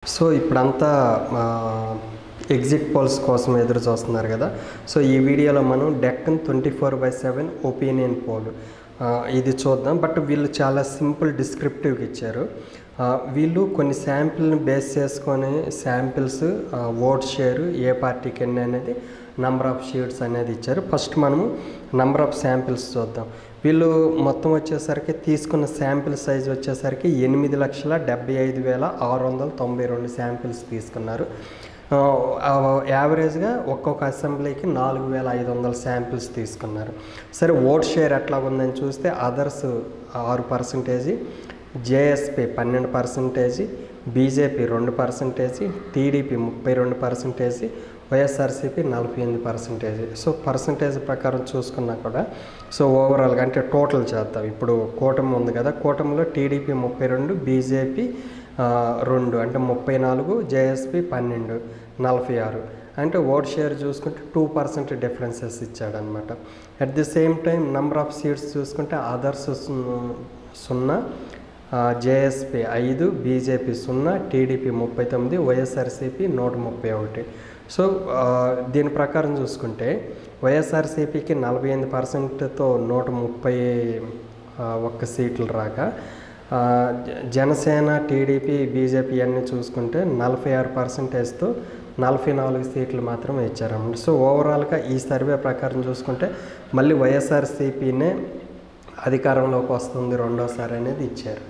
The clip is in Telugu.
సో ఇప్పుడంతా ఎగ్జిట్ పోల్స్ కోసం ఎదురు చూస్తున్నారు కదా. సో ఈ వీడియోలో మనం డెక్కన్ 24/7 ఒపీనియన్ పోల్ ఇది చూద్దాం. బట్ వీళ్ళు చాలా సింపుల్ డిస్క్రిప్టివ్గా ఇచ్చారు. వీళ్ళు కొన్ని శాంపిల్ని బేస్ చేసుకొని శాంపిల్స్ ఓట్ షేరు ఏ పార్టీకి ఎన్ని అనేది నంబర్ ఆఫ్ షీట్స్ అనేది ఇచ్చారు. ఫస్ట్ మనము నంబర్ ఆఫ్ శాంపిల్స్ చూద్దాం. వీళ్ళు మొత్తం వచ్చేసరికి తీసుకున్న శాంపిల్ సైజ్ వచ్చేసరికి 8,75,692 శాంపిల్స్ తీసుకున్నారు. యావరేజ్గా ఒక్కొక్క అసెంబ్లీకి 4,500 శాంపిల్స్ తీసుకున్నారు. సరే ఓట్ షేర్ ఎట్లా ఉందని చూస్తే others 6%, JSP 12%, BJP 2%, TDP 32%, YSRCP 48%. So percentage ప్రకారం చూసుకున్నా కూడా సో ఓవరాల్గా అంటే టోటల్ చేద్దాం. ఇప్పుడు కూటమి ఉంది కదా, కూటమిలో టీడీపీ 32, బీజేపీ 2 అంటే 34, జేఎస్పీ 12, 46 అంటే ఓట్ షేర్ చూసుకుంటే 2% డిఫరెన్సెస్ ఇచ్చాడనమాట. At the same time number of seats చూసుకుంటే others 0, JSP 5, BJP 0, TDP 39, YSRCP 131. So దీని ప్రకారం చూసుకుంటే వైఎస్ఆర్సీపీకి 48%తో 131 సీట్లు రాగా, జనసేన, టీడీపీ, బీజేపీ అన్నీ చూసుకుంటే 46%తో 44 సీట్లు మాత్రమే ఇచ్చారన్నమాట. సో ఓవరాల్గా ఈ సర్వే ప్రకారం చూసుకుంటే మళ్ళీ వైఎస్ఆర్సీపీనే అధికారంలోకి వస్తుంది రెండోసారి అనేది ఇచ్చారు.